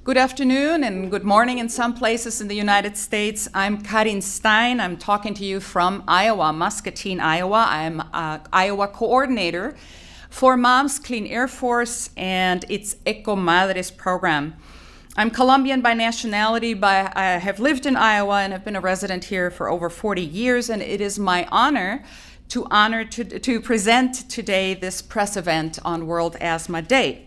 Good afternoon and good morning in some places in the United States. I'm Karin Stein. I'm talking to you from Iowa, Muscatine, Iowa. I'm an Iowa coordinator for Moms Clean Air Force and its Eco Madres program. I'm Colombian by nationality, but I have lived in Iowa and have been a resident here for over 40 years, and it is my honor to present today this press event on World Asthma Day.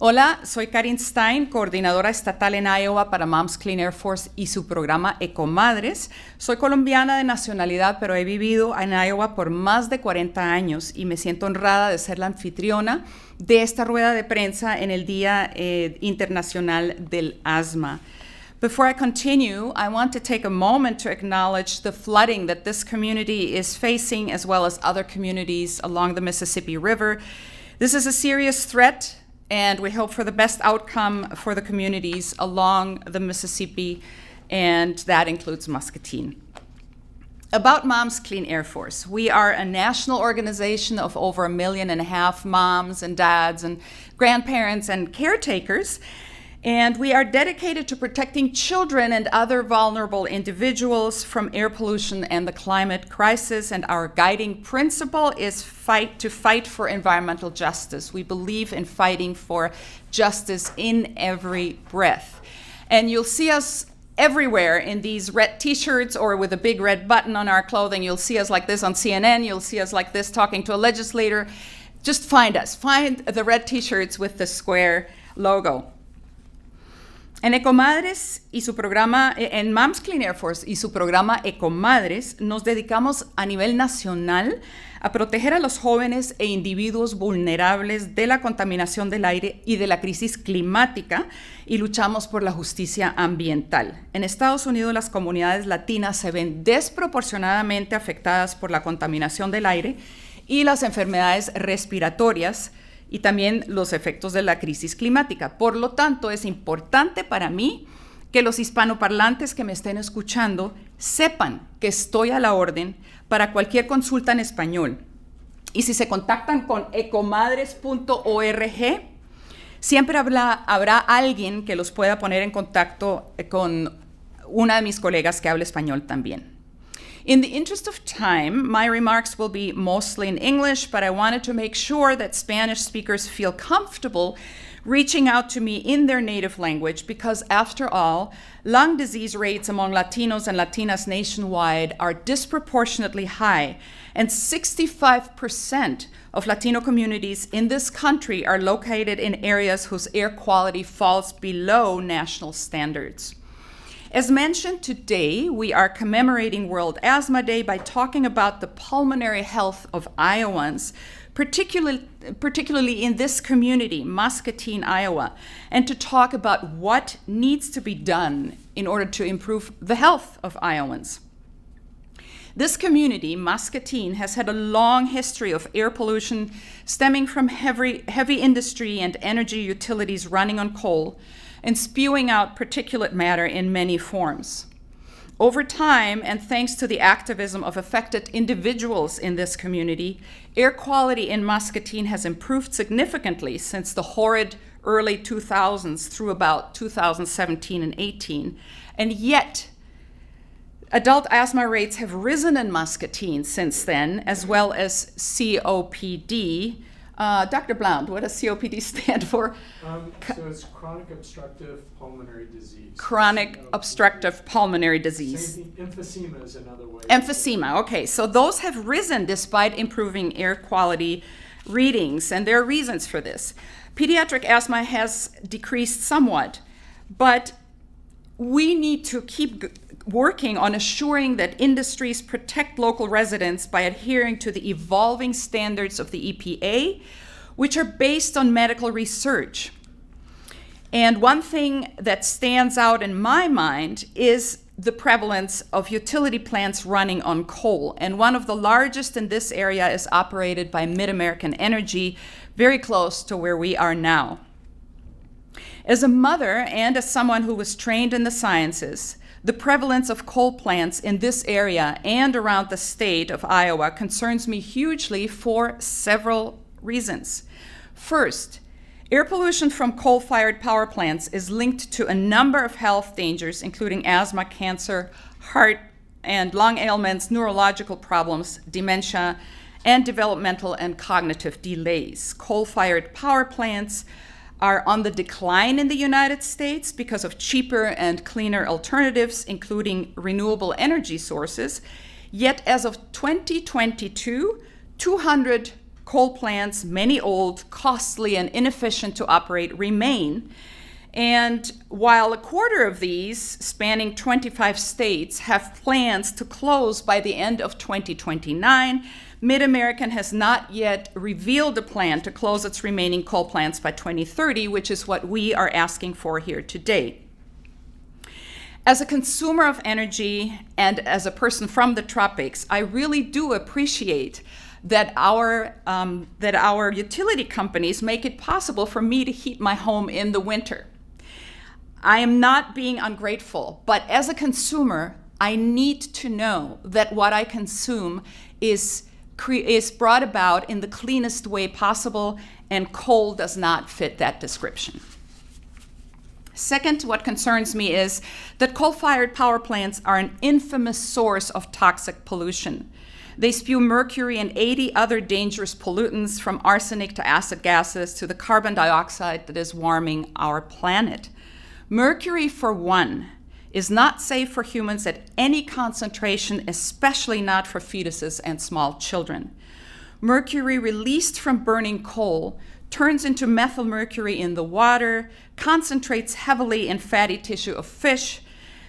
Hola, soy Karin Stein, coordinadora estatal en Iowa para Moms Clean Air Force y su programa Ecomadres. Soy colombiana de nacionalidad, pero he vivido en Iowa por más de 40 años y me siento honrada de ser la anfitriona de esta rueda de prensa en el Día Internacional del Asma. Before I continue, I want to take a moment to acknowledge the flooding that this community is facing, as well as other communities along the Mississippi River. This is a serious threat, and we hope for the best outcome for the communities along the Mississippi, and that includes Muscatine. About Moms Clean Air Force, we are a national organization of over 1.5 million moms and dads and grandparents and caretakers, and we are dedicated to protecting children and other vulnerable individuals from air pollution and the climate crisis. And our guiding principle is to fight for environmental justice. We believe in fighting for justice in every breath. And you'll see us everywhere in these red t-shirts or with a big red button on our clothing. You'll see us like this on CNN. You'll see us like this talking to a legislator. Just find us. Find the red t-shirts with the square logo. En Ecomadres y su programa, en Moms Clean Air Force y su programa Ecomadres, nos dedicamos a nivel nacional a proteger a los jóvenes e individuos vulnerables de la contaminación del aire y de la crisis climática, y luchamos por la justicia ambiental. En Estados Unidos, las comunidades latinas se ven desproporcionadamente afectadas por la contaminación del aire y las enfermedades respiratorias, y también los efectos de la crisis climática. Por lo tanto, es importante para mí que los hispanoparlantes que me estén escuchando sepan que estoy a la orden para cualquier consulta en español. Y si se contactan con ecomadres.org, siempre habrá alguien que los pueda poner en contacto con una de mis colegas que habla español también. In the interest of time, my remarks will be mostly in English, but I wanted to make sure that Spanish speakers feel comfortable reaching out to me in their native language, because after all, lung disease rates among Latinos and Latinas nationwide are disproportionately high, and 65% of Latino communities in this country are located in areas whose air quality falls below national standards. As mentioned, today we are commemorating World Asthma Day by talking about the pulmonary health of Iowans, particularly in this community, Muscatine, Iowa, and to talk about what needs to be done in order to improve the health of Iowans. This community, Muscatine, has had a long history of air pollution stemming from heavy industry and energy utilities running on coal and spewing out particulate matter in many forms. Over time, and thanks to the activism of affected individuals in this community, air quality in Muscatine has improved significantly since the horrid early 2000s through about 2017 and 18. And yet, adult asthma rates have risen in Muscatine since then, as well as COPD. Dr. Blount, what does COPD stand for? So it's chronic obstructive pulmonary disease. Chronic obstructive pulmonary disease. Same thing, emphysema is another way. Emphysema, okay. So those have risen despite improving air quality readings, and there are reasons for this. Pediatric asthma has decreased somewhat, but we need to keep working on assuring that industries protect local residents by adhering to the evolving standards of the EPA, which are based on medical research. And one thing that stands out in my mind is the prevalence of utility plants running on coal. And one of the largest in this area is operated by Mid-American Energy, very close to where we are now. As a mother and as someone who was trained in the sciences, the prevalence of coal plants in this area and around the state of Iowa concerns me hugely for several reasons. First, Air pollution from coal-fired power plants is linked to a number of health dangers, including asthma, cancer, heart and lung ailments, neurological problems, dementia, and developmental and cognitive delays. Coal-fired power plants are on the decline in the United States because of cheaper and cleaner alternatives, including renewable energy sources. Yet as of 2022, 200 coal plants, many old, costly, and inefficient to operate, remain. And while a quarter of these, spanning 25 states, have plans to close by the end of 2029, Mid-American has not yet revealed a plan to close its remaining coal plants by 2030, which is what we are asking for here today. As a consumer of energy and as a person from the tropics, I really do appreciate that our utility companies make it possible for me to heat my home in the winter. I am not being ungrateful, but as a consumer, I need to know that what I consume is brought about in the cleanest way possible, and coal does not fit that description. Second, what concerns me is that coal-fired power plants are an infamous source of toxic pollution. They spew mercury and 80 other dangerous pollutants, from arsenic to acid gases to the carbon dioxide that is warming our planet. Mercury, for one, is not safe for humans at any concentration, especially not for fetuses and small children. Mercury released from burning coal turns into methylmercury in the water, concentrates heavily in fatty tissue of fish.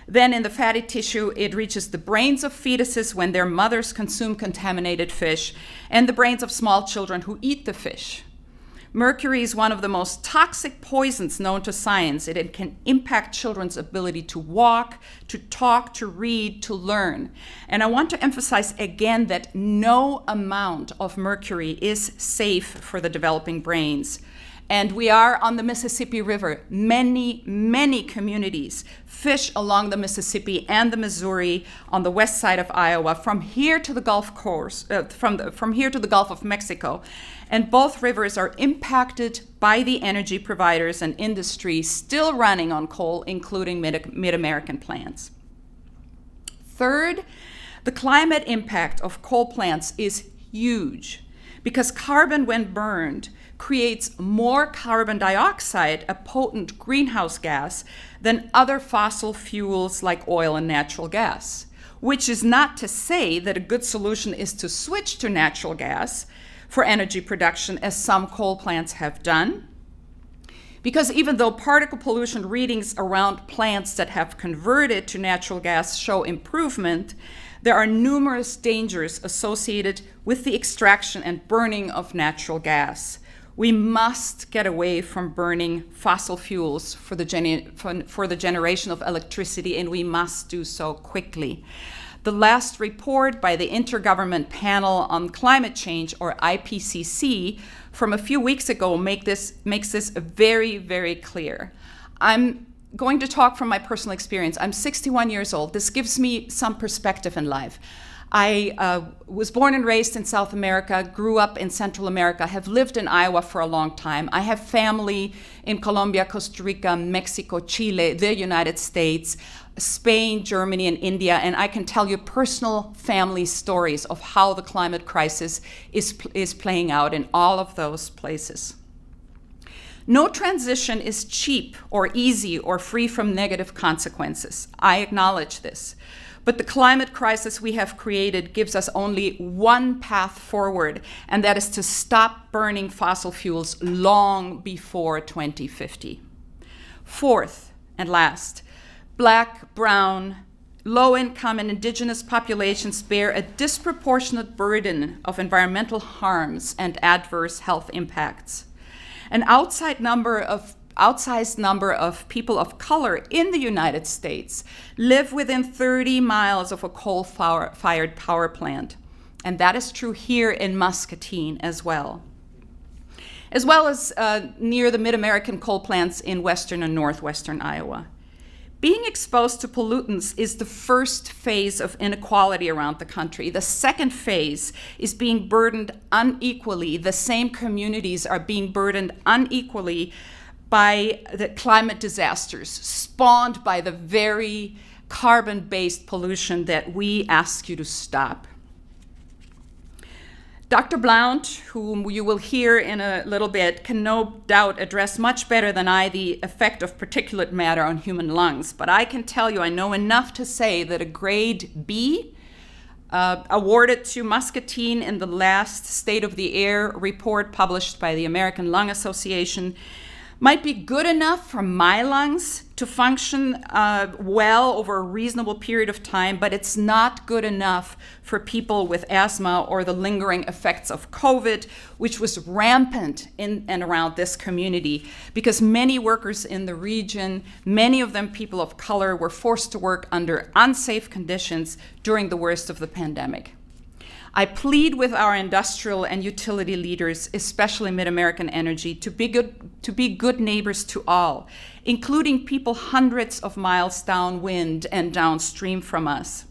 Then in the fatty tissue, it reaches the brains of fetuses when their mothers consume contaminated fish, and the brains of small children who eat the fish. Mercury is one of the most toxic poisons known to science. It can impact children's ability to walk, to talk, to read, to learn. And I want to emphasize again that no amount of mercury is safe for the developing brains. And we are on the Mississippi River. Many, many communities fish along the Mississippi and the Missouri on the west side of Iowa, from here to the Gulf Coast, from here to the Gulf of Mexico. And both rivers are impacted by the energy providers and industry still running on coal, including Mid-American plants. Third, the climate impact of coal plants is huge because carbon, when burned, creates more carbon dioxide, a potent greenhouse gas, than other fossil fuels like oil and natural gas. Which is not to say that a good solution is to switch to natural gas for energy production, as some coal plants have done. Because even though particle pollution readings around plants that have converted to natural gas show improvement, there are numerous dangers associated with the extraction and burning of natural gas. We must get away from burning fossil fuels for the generation of electricity, and we must do so quickly. The last report by the Intergovernmental Panel on Climate Change, or IPCC, from a few weeks ago makes this very, very clear. I'm going to talk from my personal experience. I'm 61 years old. This gives me some perspective in life. I was born and raised in South America, grew up in Central America, have lived in Iowa for a long time. I have family in Colombia, Costa Rica, Mexico, Chile, the United States, Spain, Germany, and India, and I can tell you personal family stories of how the climate crisis is playing out in all of those places. No transition is cheap or easy or free from negative consequences. I acknowledge this. But the climate crisis we have created gives us only one path forward, and that is to stop burning fossil fuels long before 2050. Fourth and last, Black, brown, low-income, and indigenous populations bear a disproportionate burden of environmental harms and adverse health impacts. An outsized number of people of color in the United States live within 30 miles of a coal-fired power plant. And that is true here in Muscatine as well as near the Mid-American coal plants in western and northwestern Iowa. Being exposed to pollutants is the first phase of inequality around the country. The second phase is being burdened unequally. The same communities are being burdened unequally by the climate disasters spawned by the very carbon-based pollution that we ask you to stop. Dr. Blount, whom you will hear in a little bit, can no doubt address much better than I the effect of particulate matter on human lungs. But I can tell you, I know enough to say that a grade B, awarded to Muscatine in the last State of the Air report published by the American Lung Association, might be good enough for my lungs to function well over a reasonable period of time, but it's not good enough for people with asthma or the lingering effects of COVID, which was rampant in and around this community because many workers in the region, many of them people of color, were forced to work under unsafe conditions during the worst of the pandemic. I plead with our industrial and utility leaders, especially Mid-American Energy, to be good neighbors to all, including people hundreds of miles downwind and downstream from us.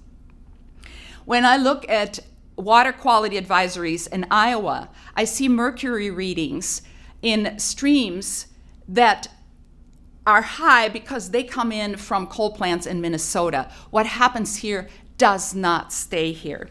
When I look at water quality advisories in Iowa, I see mercury readings in streams that are high because they come in from coal plants in Minnesota. What happens here does not stay here.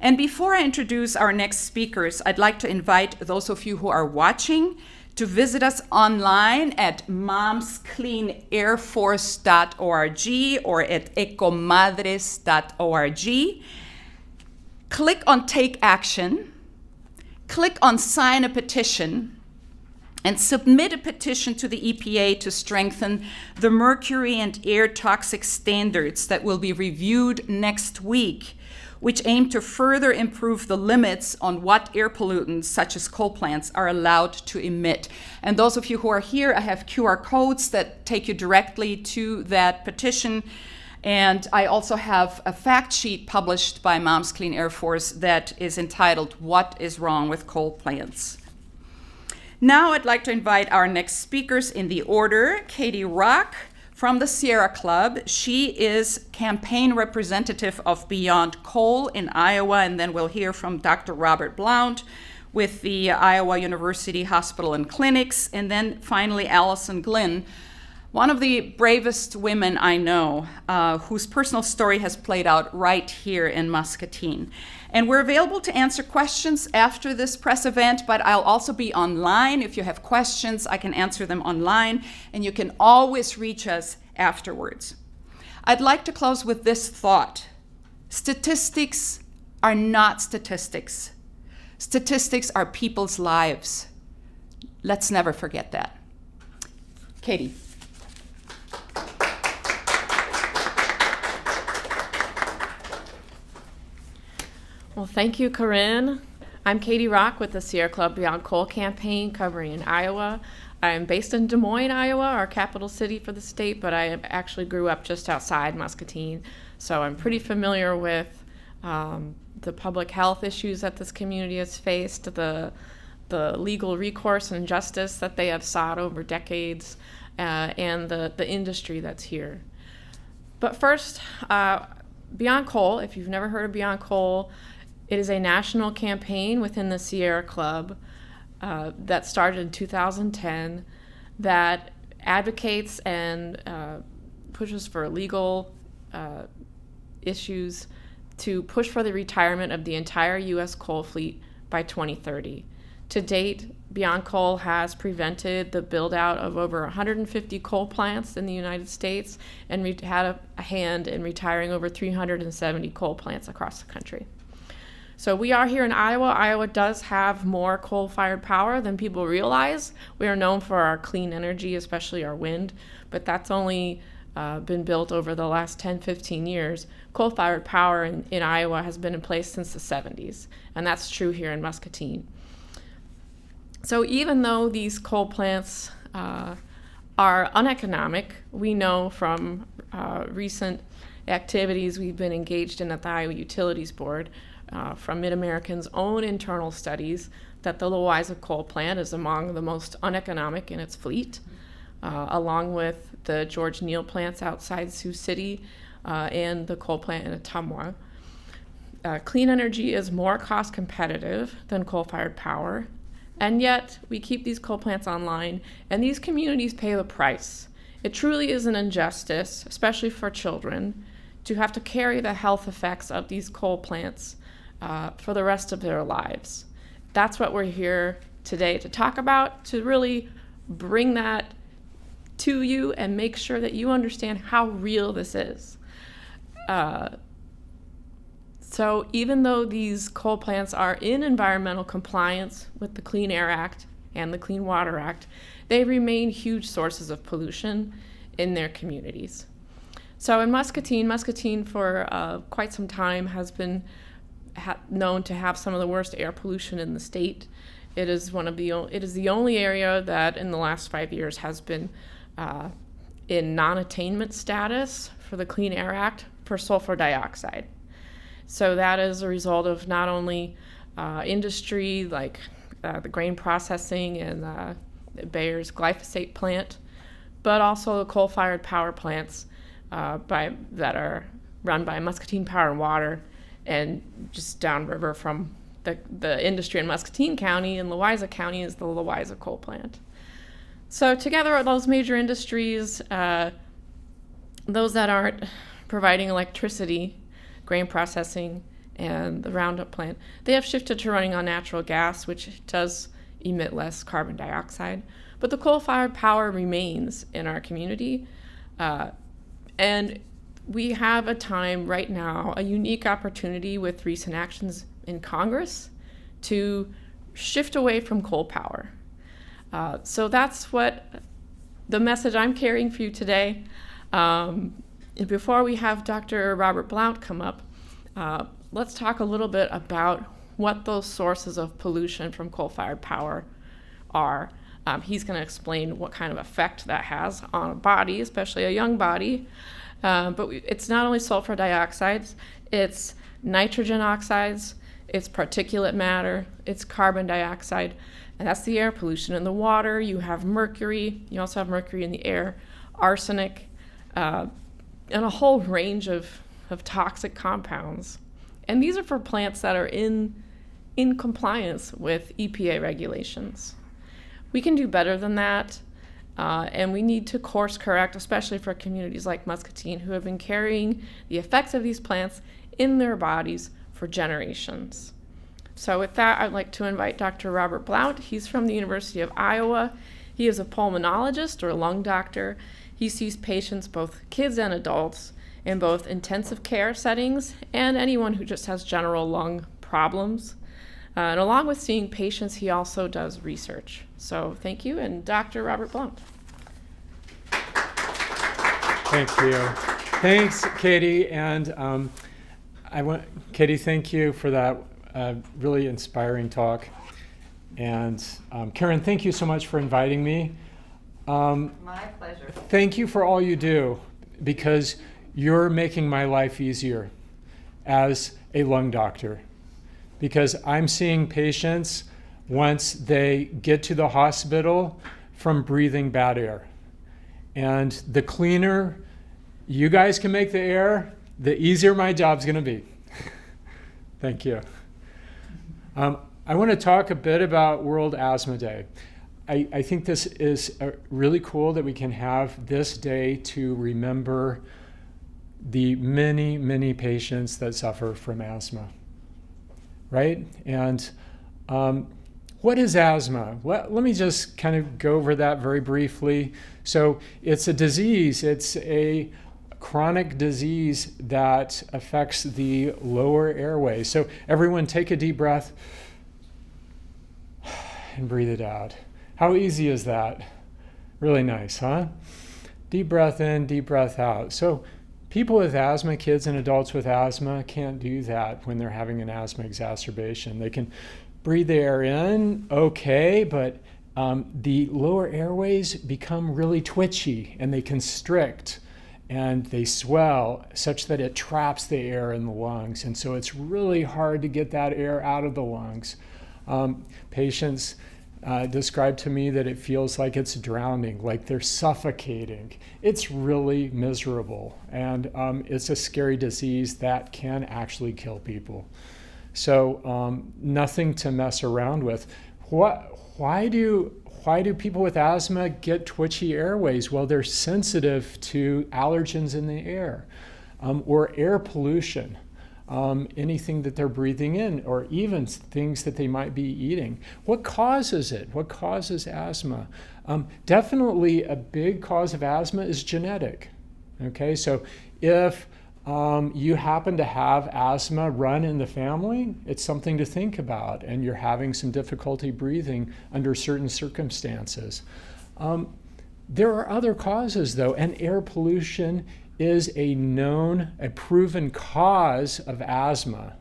And before I introduce our next speakers, I'd like to invite those of you who are watching to visit us online at momscleanairforce.org or at ecomadres.org. Click on Take Action, click on Sign a Petition, and submit a petition to the EPA to strengthen the mercury and air toxic standards that will be reviewed next week, which aim to further improve the limits on what air pollutants, such as coal plants, are allowed to emit. And those of you who are here, I have QR codes that take you directly to that petition. And I also have a fact sheet published by Moms Clean Air Force that is entitled, "What is Wrong with Coal Plants?" Now I'd like to invite our next speakers in the order. Katie Rock from the Sierra Club. She is campaign representative of Beyond Coal in Iowa, and then we'll hear from Dr. Robert Blount with the Iowa University Hospital and Clinics, and then finally Allison Glynn, one of the bravest women I know, whose personal story has played out right here in Muscatine. And we're available to answer questions after this press event, but I'll also be online. If you have questions, I can answer them online, and you can always reach us afterwards. I'd like to close with this thought. Statistics are not statistics. Statistics are people's lives. Let's never forget that. Katie. Well, thank you, Corinne. I'm Katie Rock with the Sierra Club Beyond Coal campaign covering in Iowa. I'm based in Des Moines, Iowa, our capital city for the state, but I actually grew up just outside Muscatine, so I'm pretty familiar with the public health issues that this community has faced, the legal recourse and justice that they have sought over decades, and the industry that's here. But first, Beyond Coal, if you've never heard of Beyond Coal, it is a national campaign within the Sierra Club that started in 2010 that advocates and pushes for legal issues to push for the retirement of the entire U.S. coal fleet by 2030. To date, Beyond Coal has prevented the build-out of over 150 coal plants in the United States and had a hand in retiring over 370 coal plants across the country. So we are here in Iowa. Iowa does have more coal-fired power than people realize. We are known for our clean energy, especially our wind, but that's only been built over the last 10, 15 years. Coal-fired power in Iowa has been in place since the 70s, and that's true here in Muscatine. So even though these coal plants are uneconomic, we know from recent activities we've been engaged in at the Iowa Utilities Board, from Mid-American's own internal studies, that the Loiza coal plant is among the most uneconomic in its fleet. along with the George Neal plants outside Sioux City and the coal plant in Ottumwa. Clean energy is more cost competitive than coal-fired power, and yet we keep these coal plants online, and these communities pay the price. It truly is an injustice, especially for children, to have to carry the health effects of these coal plants for the rest of their lives. That's what we're here today to talk about, to really bring that to you and make sure that you understand how real this is. So even though these coal plants are in environmental compliance with the Clean Air Act and the Clean Water Act, they remain huge sources of pollution in their communities. So in Muscatine for quite some time has been known to have some of the worst air pollution in the state. It is the only area that in the last 5 years has been in non-attainment status for the Clean Air Act for sulfur dioxide. So that is a result of not only industry like the grain processing and Bayer's glyphosate plant, but also the coal-fired power plants that are run by Muscatine Power and Water, and just downriver from the industry in Muscatine County and Louisa County is the Louisa coal plant. So together with those major industries, those that aren't providing electricity, grain processing, and the Roundup plant, they have shifted to running on natural gas, which does emit less carbon dioxide. But the coal-fired power remains in our community. And we have a time right now, a unique opportunity with recent actions in Congress to shift away from coal power. So that's what the message I'm carrying for you today. Before we have Dr. Robert Blount come up, let's talk a little bit about what those sources of pollution from coal-fired power are. He's going to explain what kind of effect that has on a body, especially a young body. But it's not only sulfur dioxides, it's nitrogen oxides, it's particulate matter, it's carbon dioxide, and that's the air pollution. In the water, you have mercury, you also have mercury in the air, arsenic, and a whole range of toxic compounds. And these are for plants that are in compliance with EPA regulations. We can do better than that, and we need to course correct, especially for communities like Muscatine who have been carrying the effects of these plants in their bodies for generations. So with that, I'd like to invite Dr. Robert Blount. He's from the University of Iowa. He is a pulmonologist or a lung doctor. He sees patients, both kids and adults, in both intensive care settings and anyone who just has general lung problems. And along with seeing patients, he also does research. So thank you, and Dr. Robert Blount. Thank you. Thanks, Katie. And Katie, thank you for that really inspiring talk. And Karen, thank you so much for inviting me. My pleasure. Thank you for all you do, because you're making my life easier as a lung doctor. Because I'm seeing patients once they get to the hospital from breathing bad air. And the cleaner you guys can make the air, the easier my job's going to be. Thank you. I want to talk a bit about World Asthma Day. I think this is really cool that we can have this day to remember the many, many patients that suffer from asthma. Right? And what is asthma? Let me just kind of go over that very briefly. So it's a disease. It's a chronic disease that affects the lower airway. So everyone take a deep breath and breathe it out. How easy is that? Really nice, huh? Deep breath in, deep breath out. So people with asthma, kids and adults with asthma, can't do that when they're having an asthma exacerbation. They can breathe the air in, okay, but the lower airways become really twitchy and they constrict and they swell such that it traps the air in the lungs. And so it's really hard to get that air out of the lungs. Patients described to me that it feels like it's drowning, like they're suffocating. It's really miserable, and it's a scary disease that can actually kill people. So nothing to mess around with. Why do people with asthma get twitchy airways? Well, they're sensitive to allergens in the air or air pollution. Anything that they're breathing in, or even things that they might be eating. What causes it? What causes asthma? Definitely a big cause of asthma is genetic. Okay, so if you happen to have asthma run in the family, it's something to think about, and you're having some difficulty breathing under certain circumstances. There are other causes, though, and air pollution is a proven cause of asthma.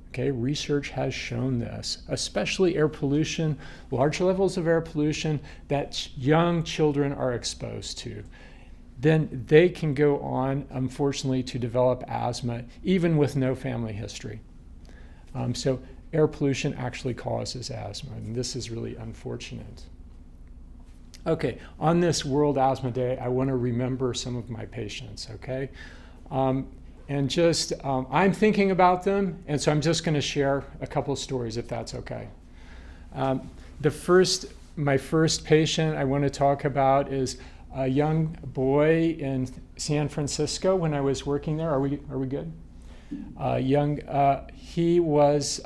Okay, research has shown this, especially air pollution, large levels of air pollution that young children are exposed to. Then they can go on, unfortunately, to develop asthma, even with no family history. So air pollution actually causes asthma, and this is really unfortunate. Okay, on this World Asthma Day, I want to remember some of my patients, okay? And just, I'm thinking about them, and so I'm just going to share a couple of stories, if that's okay. My first patient I want to talk about is a young boy in San Francisco when I was working there. Are we good? He was,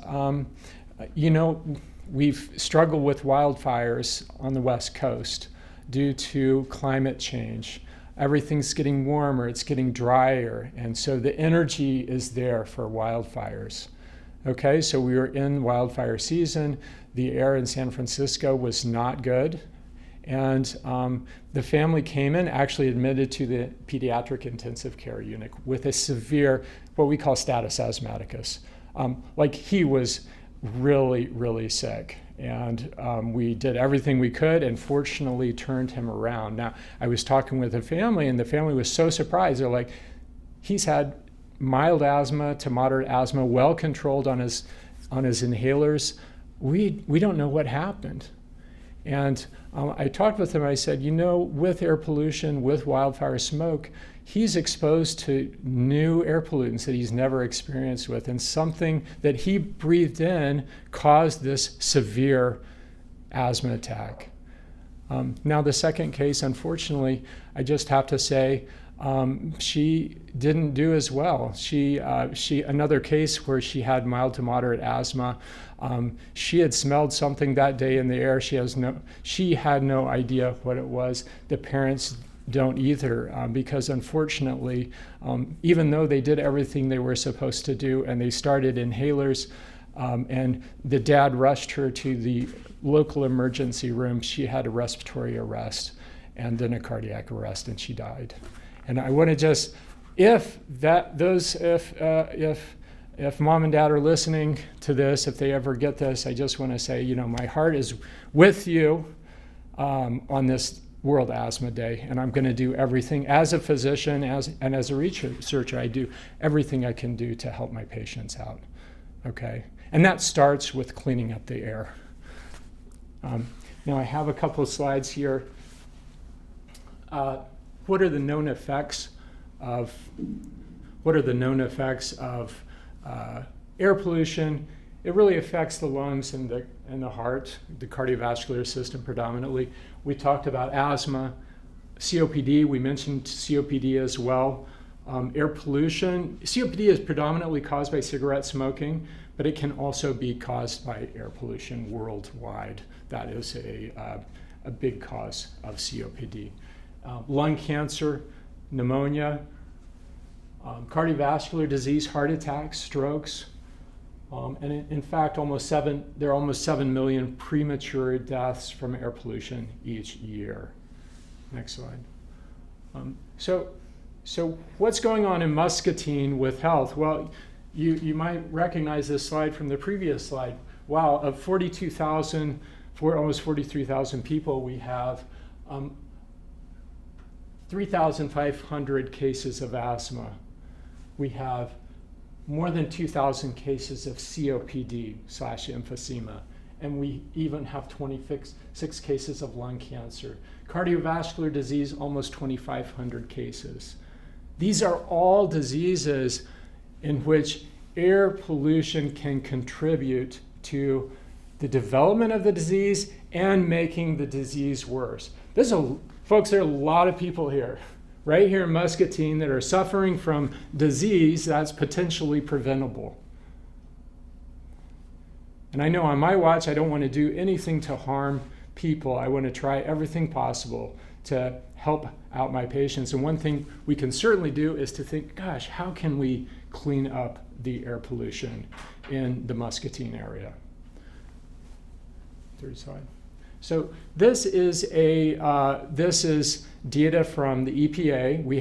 we've struggled with wildfires on the West Coast due to climate change. Everything's getting warmer, it's getting drier, and so the energy is there for wildfires. Okay, so we were in wildfire season. The air in San Francisco was not good, and the family came in, actually admitted to the pediatric intensive care unit with a severe, what we call status asthmaticus. Like he was really, really sick. And we did everything we could and fortunately turned him around. Now, I was talking with the family, and the family was so surprised. They're like, he's had mild asthma to moderate asthma, well controlled on his inhalers. We don't know what happened. And I talked with him. I said, with air pollution, with wildfire smoke, he's exposed to new air pollutants that he's never experienced with, and something that he breathed in caused this severe asthma attack. Now, the second case, unfortunately, I just have to say, she didn't do as well. Another case where she had mild to moderate asthma. She had smelled something that day in the air. She had no idea what it was. The parents don't either, because unfortunately, even though they did everything they were supposed to do and they started inhalers, and the dad rushed her to the local emergency room, she had a respiratory arrest and then a cardiac arrest, and she died. And I want to just, if mom and dad are listening to this, if they ever get this, I just want to say, my heart is with you on this World Asthma Day, and I'm going to do everything as a physician and as a researcher. I do everything I can do to help my patients out. Okay, and that starts with cleaning up the air. Now I have a couple of slides here. What are the known effects of air pollution? It really affects the lungs and the heart, the cardiovascular system predominantly. We talked about asthma, COPD. We mentioned COPD as well. Air pollution. COPD is predominantly caused by cigarette smoking, but it can also be caused by air pollution worldwide. That is a big cause of COPD. Lung cancer, pneumonia, cardiovascular disease, heart attacks, strokes. And in fact, there are almost 7 million premature deaths from air pollution each year. Next slide. So what's going on in Muscatine with health? Well, you might recognize this slide from the previous slide. Wow, of almost 43,000 people, we have 3,500 cases of asthma. We have more than 2,000 cases of COPD/emphysema, and we even have 26 cases of lung cancer. Cardiovascular disease, almost 2,500 cases. These are all diseases in which air pollution can contribute to the development of the disease and making the disease worse. Folks, there are a lot of people here, right here in Muscatine, that are suffering from disease that's potentially preventable. And I know on my watch, I don't want to do anything to harm people. I want to try everything possible to help out my patients. And one thing we can certainly do is to think, gosh, how can we clean up the air pollution in the Muscatine area? Third slide. So this is data from the EPA. We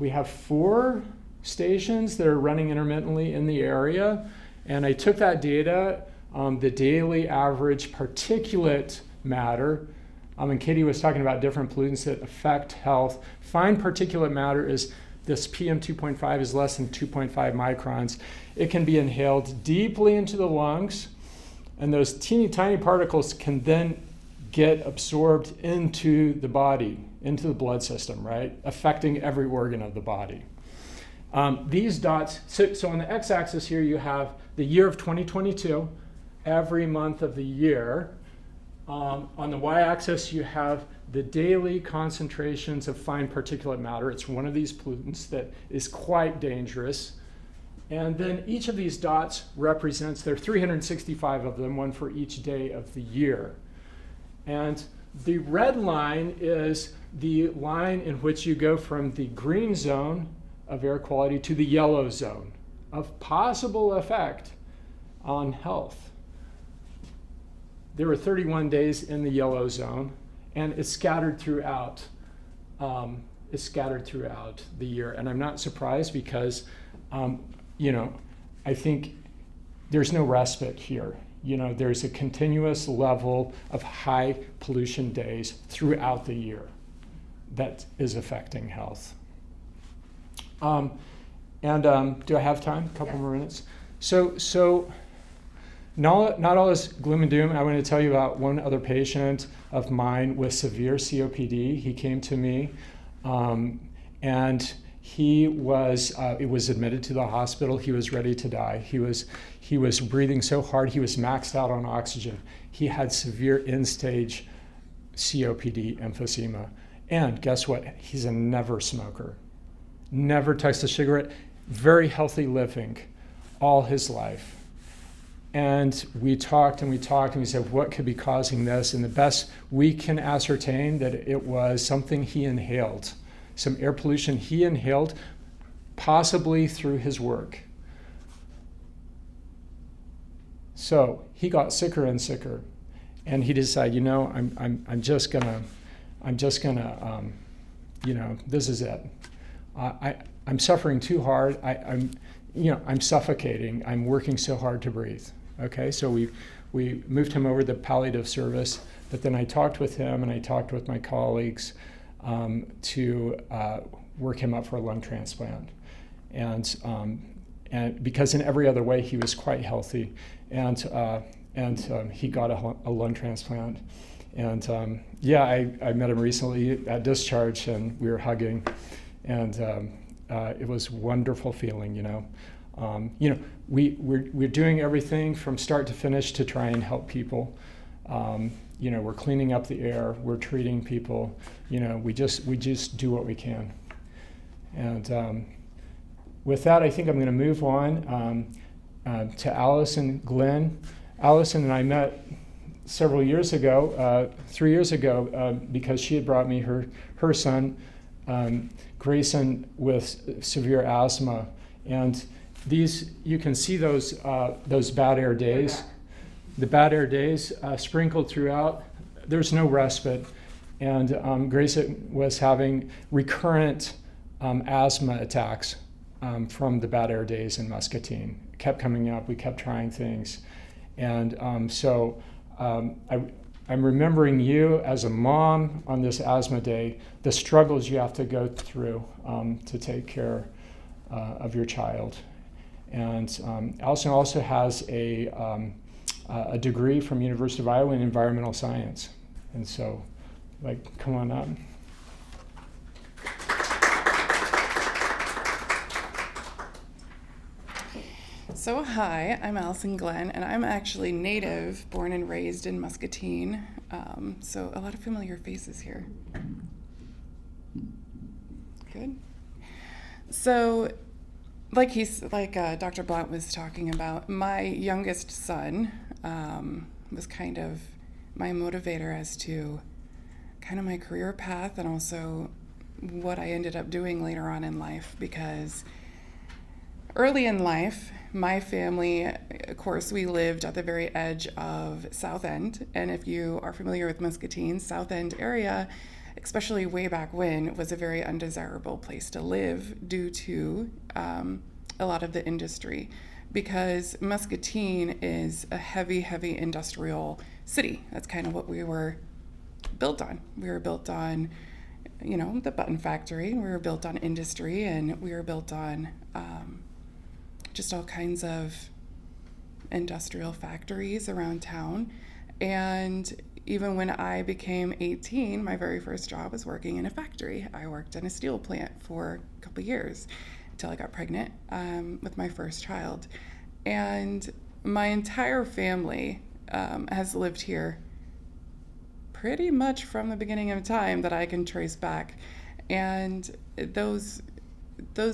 have 4 stations that are running intermittently in the area, and I took that data, the daily average particulate matter, and Katie was talking about different pollutants that affect health. Fine particulate matter is this PM 2.5 is less than 2.5 microns. It can be inhaled deeply into the lungs, and those teeny tiny particles can then get absorbed into the body, into the blood system, right? Affecting every organ of the body. These dots, so on the x-axis here you have the year of 2022, every month of the year. On the y-axis you have the daily concentrations of fine particulate matter. It's one of these pollutants that is quite dangerous. And then each of these dots represents, there are 365 of them, one for each day of the year. And the red line is the line in which you go from the green zone of air quality to the yellow zone of possible effect on health. There were 31 days in the yellow zone, and it's scattered throughout. It's scattered throughout the year, and I'm not surprised because, I think there's no respite here. There's a continuous level of high pollution days throughout the year that is affecting health. Do I have time? A couple more minutes. So not all is gloom and doom. I want to tell you about one other patient of mine with severe COPD. He came to me, and he was admitted to the hospital. He was ready to die. He was breathing so hard. He was maxed out on oxygen. He had severe end-stage COPD emphysema. And guess what? He's a never smoker. Never touched a cigarette. Very healthy living all his life. And we talked and we said, what could be causing this? And the best we can ascertain that it was something he inhaled, some air pollution he inhaled, possibly through his work. So he got sicker and sicker, and he decided, I'm just gonna, this is it. I'm suffering too hard. I'm suffocating. I'm working so hard to breathe. Okay, so we moved him over to the palliative service, but then I talked with him and I talked with my colleagues to work him up for a lung transplant, and because in every other way he was quite healthy, and he got a lung transplant, and I met him recently at discharge, and we were hugging, and it was a wonderful feeling, We're doing everything from start to finish to try and help people. We're cleaning up the air, we're treating people, we just do what we can. And with that, I think I'm going to move on to Allison Glenn. Allison and I met several years ago, 3 years ago, because she had brought me her son, Grayson, with severe asthma. And these, you can see those bad air days. The bad air days sprinkled throughout. There's no respite. And Grayson was having recurrent asthma attacks from the bad air days in Muscatine. It kept coming up. We kept trying things. And I'm remembering you as a mom on this asthma day, the struggles you have to go through to take care of your child. And Allison also has a a degree from University of Iowa in environmental science. And so, come on up. So hi, I'm Allison Glenn, and I'm actually native, born and raised in Muscatine. So a lot of familiar faces here. Good. So, Dr. Blount was talking about, my youngest son was kind of my motivator as to kind of my career path and also what I ended up doing later on in life, because early in life, my family, of course, we lived at the very edge of South End. And if you are familiar with Muscatine, South End area, especially way back when, was a very undesirable place to live due to a lot of the industry. Because Muscatine is a heavy, heavy industrial city. That's kind of what we were built on. We were built on, the button factory. We were built on industry, and we were built on just all kinds of industrial factories around town. And even when I became 18, my very first job was working in a factory. I worked in a steel plant for a couple years until I got pregnant with my first child. And my entire family has lived here pretty much from the beginning of time that I can trace back. And those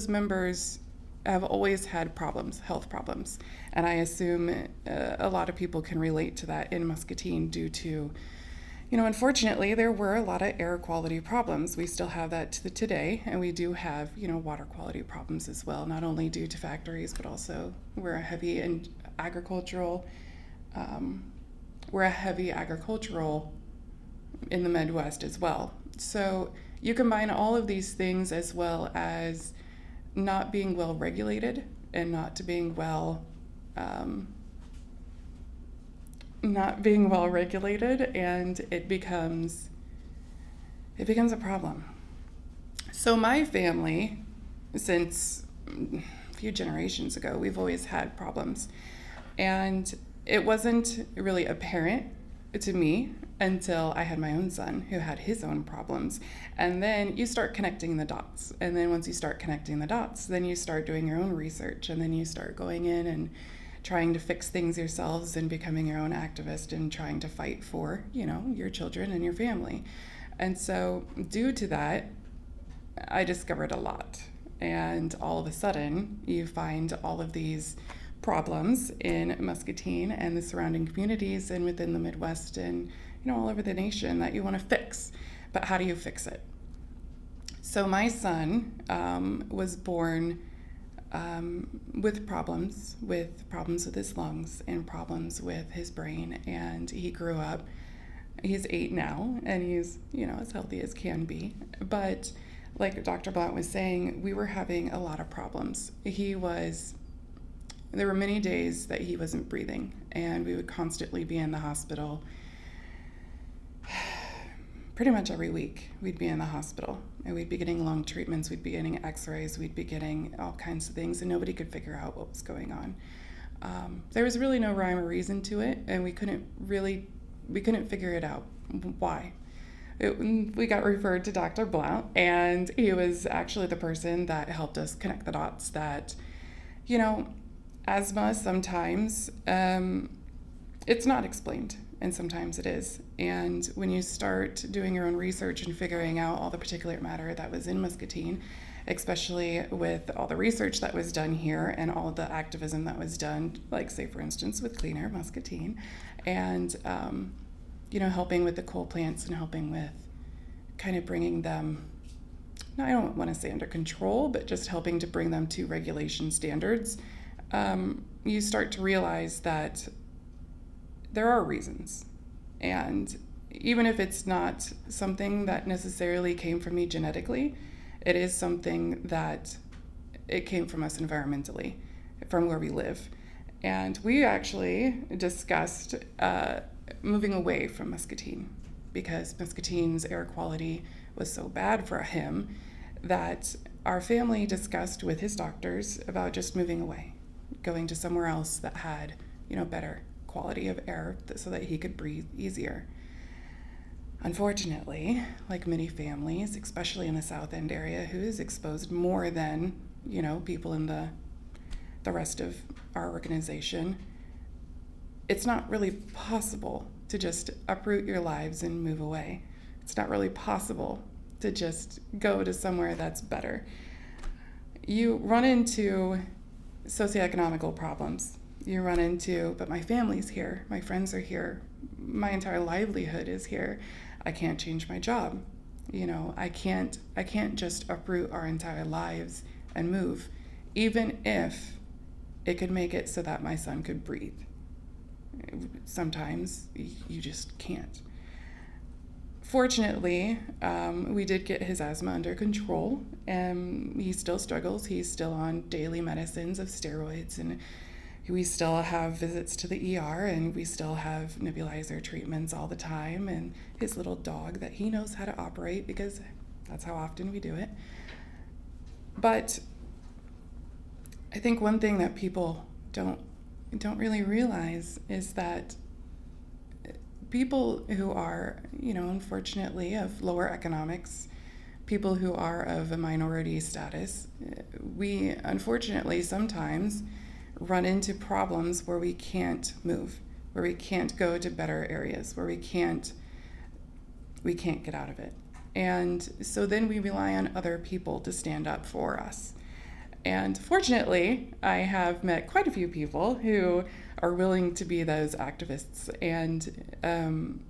members have always had problems, health problems. And I assume a lot of people can relate to that in Muscatine due to, unfortunately, there were a lot of air quality problems. We still have that to today, and we do have, water quality problems as well, not only due to factories, but also we're a heavy agricultural in the Midwest as well. So you combine all of these things as well as not being well regulated and not being well regulated, and it becomes a problem. So my family, since a few generations ago, we've always had problems, and it wasn't really apparent to me until I had my own son who had his own problems. And then you start connecting the dots. And then once you start connecting the dots, then you start doing your own research, and then you start going in and trying to fix things yourselves and becoming your own activist and trying to fight for, your children and your family. And so due to that, I discovered a lot. And all of a sudden, you find all of these problems in Muscatine and the surrounding communities and within the Midwest and all over the nation that you want to fix. But how do you fix it? So my son was born with problems with his lungs and problems with his brain, and he grew up. He's 8 now, and he's as healthy as can be. But like Dr. Blount was saying, we were having a lot of problems. There were many days that he wasn't breathing, and we would constantly be in the hospital. Pretty much every week we'd be in the hospital, and we'd be getting lung treatments, we'd be getting x-rays, we'd be getting all kinds of things, and nobody could figure out what was going on. There was really no rhyme or reason to it, and we couldn't figure it out. Why? We got referred to Dr. Blount, and he was actually the person that helped us connect the dots that, asthma sometimes, it's not explained, and sometimes it is. And when you start doing your own research and figuring out all the particulate matter that was in Muscatine, especially with all the research that was done here and all of the activism that was done, like say for instance with Clean Air Muscatine, and helping with the coal plants and helping with kind of bringing them, I don't want to say under control, but just helping to bring them to regulation standards, you start to realize that there are reasons. And even if it's not something that necessarily came from me genetically, it is something that it came from us environmentally, from where we live. And we actually discussed moving away from Muscatine, because Muscatine's air quality was so bad for him that our family discussed with his doctors about just moving away, going to somewhere else that had, better quality of air so that he could breathe easier. Unfortunately, like many families, especially in the South End area, who is exposed more than, people in the rest of our organization, it's not really possible to just uproot your lives and move away. It's not really possible to just go to somewhere that's better. You run into socioeconomical problems. You run into, but my family's here, my friends are here, my entire livelihood is here. I can't change my job. I can't just uproot our entire lives and move, even if it could make it so that my son could breathe. Sometimes you just can't. Fortunately, we did get his asthma under control, and he still struggles. He's still on daily medicines of steroids, and we still have visits to the ER, and we still have nebulizer treatments all the time, and his little dog that he knows how to operate because that's how often we do it. But I think one thing that people don't really realize is that people who are, unfortunately of lower economics, people who are of a minority status, we unfortunately sometimes run into problems where we can't move, where we can't go to better areas, where we can't get out of it. And so then we rely on other people to stand up for us. And fortunately, I have met quite a few people who are willing to be those activists. And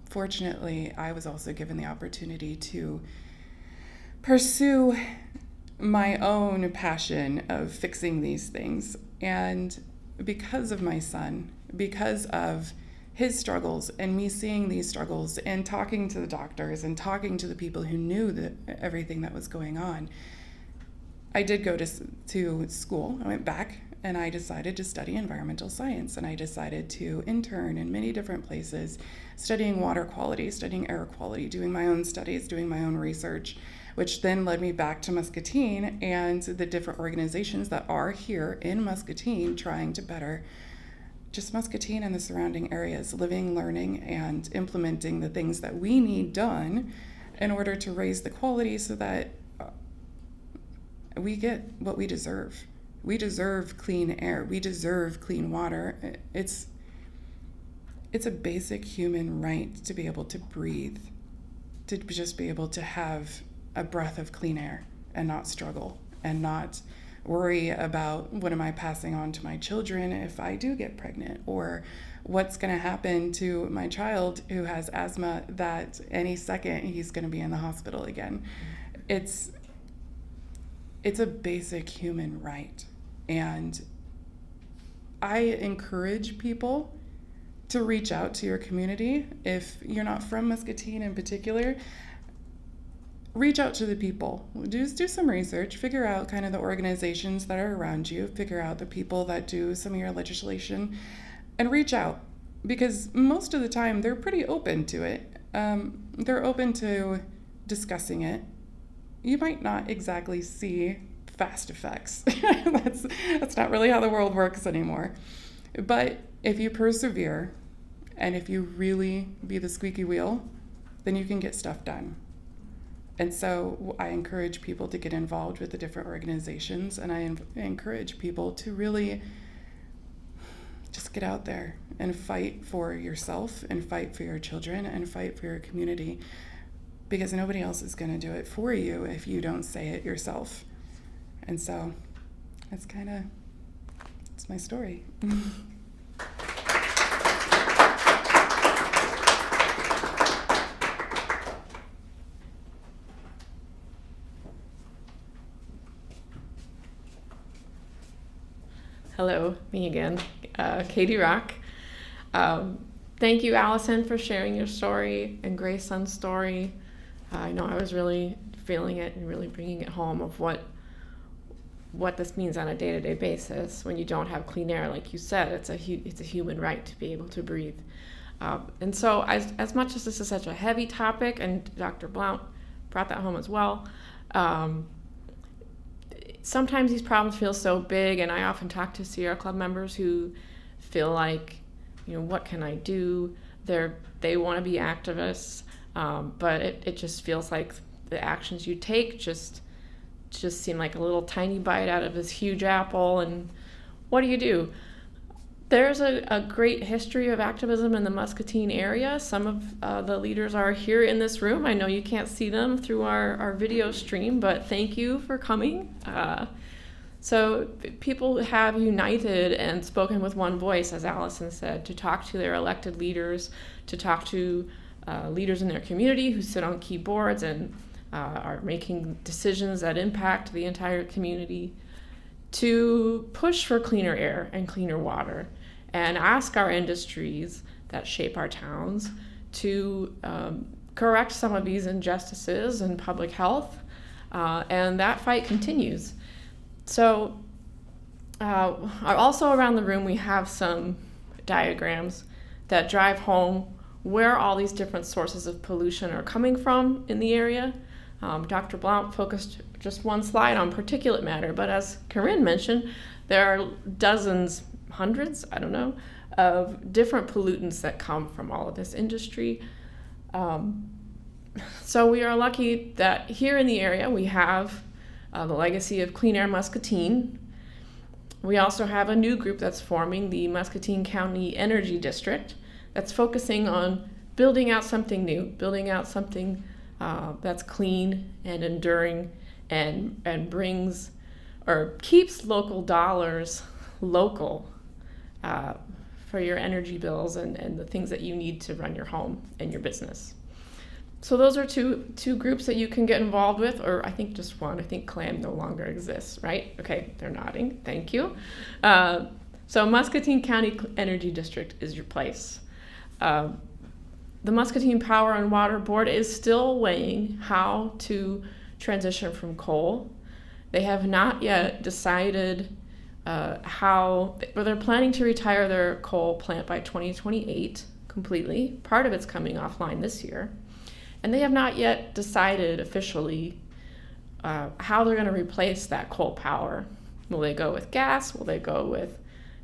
fortunately, I was also given the opportunity to pursue my own passion of fixing these things. And because of my son, because of his struggles and me seeing these struggles and talking to the doctors and talking to the people who knew everything that was going on, I did go to school. I went back and I decided to study environmental science, and I decided to intern in many different places, studying water quality, studying air quality, doing my own studies, doing my own research, which then led me back to Muscatine and the different organizations that are here in Muscatine trying to better just Muscatine and the surrounding areas, living, learning, and implementing the things that we need done in order to raise the quality so that we get what we deserve. We deserve clean air. We deserve clean water. It's a basic human right to be able to breathe, to just be able to have a breath of clean air and not struggle and not worry about what am I passing on to my children if I do get pregnant, or what's going to happen to my child who has asthma that any second he's going to be in the hospital again. It's a basic human right. And I encourage people to reach out to your community. If you're not from Muscatine in particular, reach out to the people. Do some research, figure out kind of the organizations that are around you, figure out the people that do some of your legislation, and reach out. Because most of the time, they're pretty open to it. They're open to discussing it. You might not exactly see fast effects. That's not really how the world works anymore. But if you persevere, and if you really be the squeaky wheel, then you can get stuff done. And so I encourage people to get involved with the different organizations, and I encourage people to really just get out there and fight for yourself and fight for your children and fight for your community, because nobody else is going to do it for you if you don't say it yourself. And so it's my story. Hello, me again, Katie Rock. Thank you, Allison, for sharing your story and Grayson's story. I know I was really feeling it and really bringing it home of what this means on a day-to-day basis when you don't have clean air. Like you said, it's a human right to be able to breathe. And so as much as this is such a heavy topic, and Dr. Blount brought that home as well, sometimes these problems feel so big, and I often talk to Sierra Club members who feel like what can I do? They want to be activists, but it just feels like the actions you take just seem like a little tiny bite out of this huge apple. And what do? There's a great history of activism in the Muscatine area. Some of the leaders are here in this room. I know you can't see them through our video stream, but thank you for coming. So people have united and spoken with one voice, as Allison said, to talk to their elected leaders, to talk to leaders in their community who sit on key boards and are making decisions that impact the entire community, to push for cleaner air and cleaner water, and ask our industries that shape our towns to correct some of these injustices in public health, and that fight continues. So also around the room we have some diagrams that drive home where all these different sources of pollution are coming from in the area. Dr. Blount focused just one slide on particulate matter, but as Corinne mentioned, there are dozens, hundreds, I don't know, of different pollutants that come from all of this industry. So we are lucky that here in the area we have the legacy of Clean Air Muscatine. We also have a new group that's forming, the Muscatine County Energy District, that's focusing on building out something new, building out something that's clean and enduring and brings or keeps local dollars local for your energy bills and the things that you need to run your home and your business. So those are two groups that you can get involved with, or I think just one. I think CLAM no longer exists, right? Okay, they're nodding. Thank you. So Muscatine County Energy District is your place. The Muscatine Power and Water Board is still weighing how to transition from coal. They have not yet decided but they're planning to retire their coal plant by 2028 completely. Part of it's coming offline this year. And they have not yet decided officially how they're going to replace that coal power. Will they go with gas? Will they go with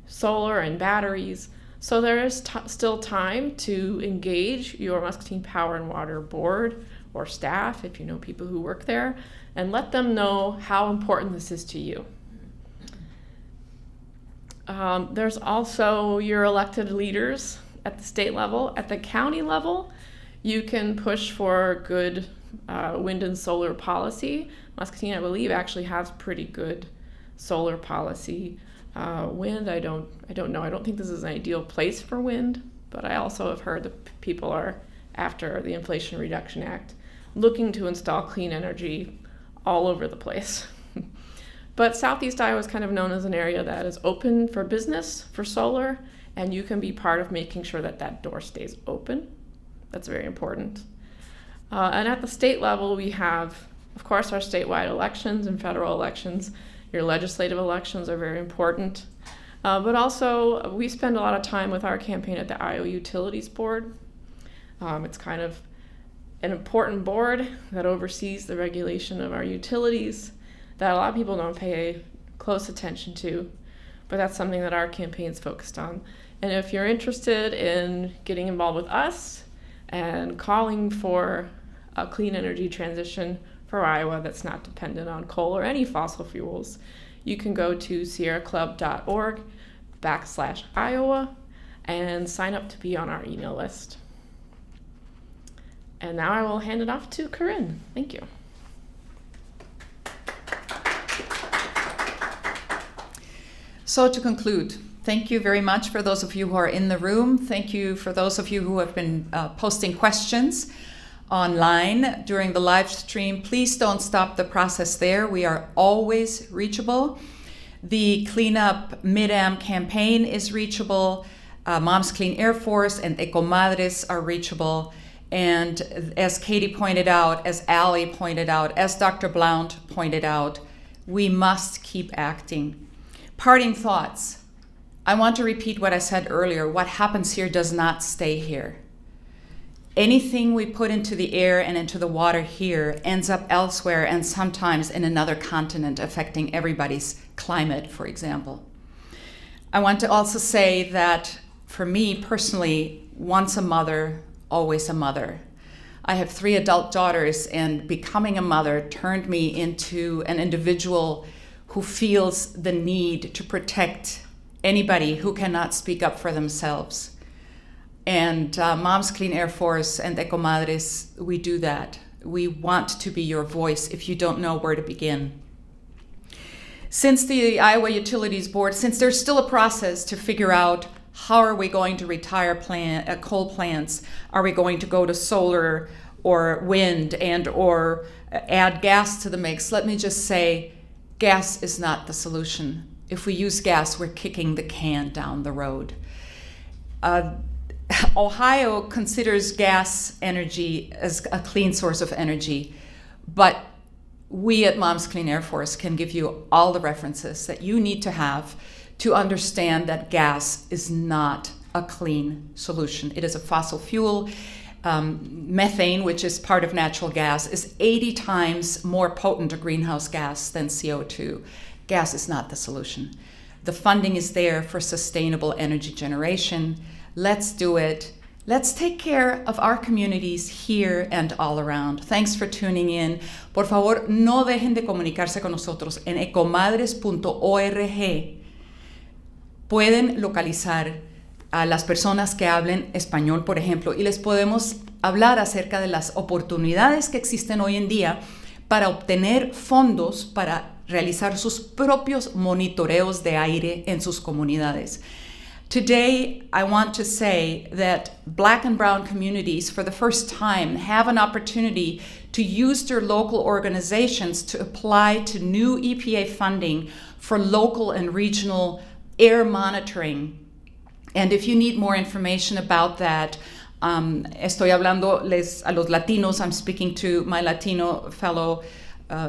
solar and batteries? So there is still time to engage your Muscatine Power and Water Board or staff, if you know people who work there, and let them know how important this is to you. There's also your elected leaders at the state level. At the county level, you can push for good wind and solar policy. Muscatine, I believe, actually has pretty good solar policy. Wind, I don't know. I don't think this is an ideal place for wind, but I also have heard that people are, after the Inflation Reduction Act, looking to install clean energy all over the place. But Southeast Iowa is kind of known as an area that is open for business, for solar, and you can be part of making sure that that door stays open. That's very important. And at the state level, we have, of course, our statewide elections and federal elections. Your legislative elections are very important. But also, we spend a lot of time with our campaign at the Iowa Utilities Board. It's kind of an important board that oversees the regulation of our utilities that a lot of people don't pay close attention to, but that's something that our campaign's focused on. And if you're interested in getting involved with us and calling for a clean energy transition for Iowa that's not dependent on coal or any fossil fuels, you can go to sierraclub.org/Iowa and sign up to be on our email list. And now I will hand it off to Corinne. Thank you. So to conclude, thank you very much for those of you who are in the room. Thank you for those of you who have been posting questions online during the live stream. Please don't stop the process there. We are always reachable. The Cleanup Mid-Am campaign is reachable. Moms Clean Air Force and Ecomadres are reachable. And as Katie pointed out, as Allie pointed out, as Dr. Blount pointed out, we must keep acting. Parting thoughts. I want to repeat what I said earlier. What happens here does not stay here. Anything we put into the air and into the water here ends up elsewhere and sometimes in another continent, affecting everybody's climate, for example. I want to also say that for me personally, once a mother, always a mother. I have 3 adult daughters, and becoming a mother turned me into an individual who feels the need to protect anybody who cannot speak up for themselves. And Moms Clean Air Force and Ecomadres, we do that. We want to be your voice if you don't know where to begin. Since the Iowa Utilities Board, since there's still a process to figure out how are we going to retire coal plants, are we going to go to solar or wind and or add gas to the mix, let me just say, gas is not the solution. If we use gas, we're kicking the can down the road. Ohio considers gas energy as a clean source of energy, but we at Moms Clean Air Force can give you all the references that you need to have to understand that gas is not a clean solution. It is a fossil fuel. Methane, which is part of natural gas, is 80 times more potent a greenhouse gas than CO2. Gas is not the solution. The funding is there for sustainable energy generation. Let's do it. Let's take care of our communities here and all around. Thanks for tuning in. Por favor, no dejen de comunicarse con nosotros en ecomadres.org. Pueden localizar a las personas que hablen español, por ejemplo, y les podemos hablar acerca de las oportunidades que existen hoy en día para obtener fondos para realizar sus propios monitoreos de aire en sus comunidades. Today, I want to say that Black and Brown communities, for the first time, have an opportunity to use their local organizations to apply to new EPA funding for local and regional air monitoring. And if you need more information about that, estoy hablando a los Latinos. I'm speaking to my Latino fellow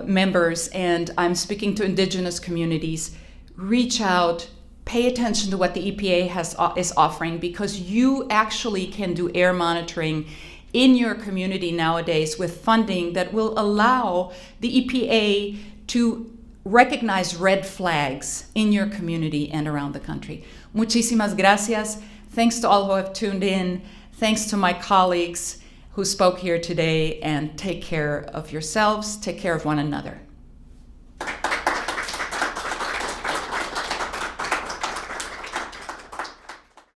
members, and I'm speaking to indigenous communities. Reach out. Pay attention to what the EPA is offering, because you actually can do air monitoring in your community nowadays with funding that will allow the EPA to recognize red flags in your community and around the country. Muchísimas gracias. Thanks to all who have tuned in. Thanks to my colleagues who spoke here today, and take care of yourselves, take care of one another.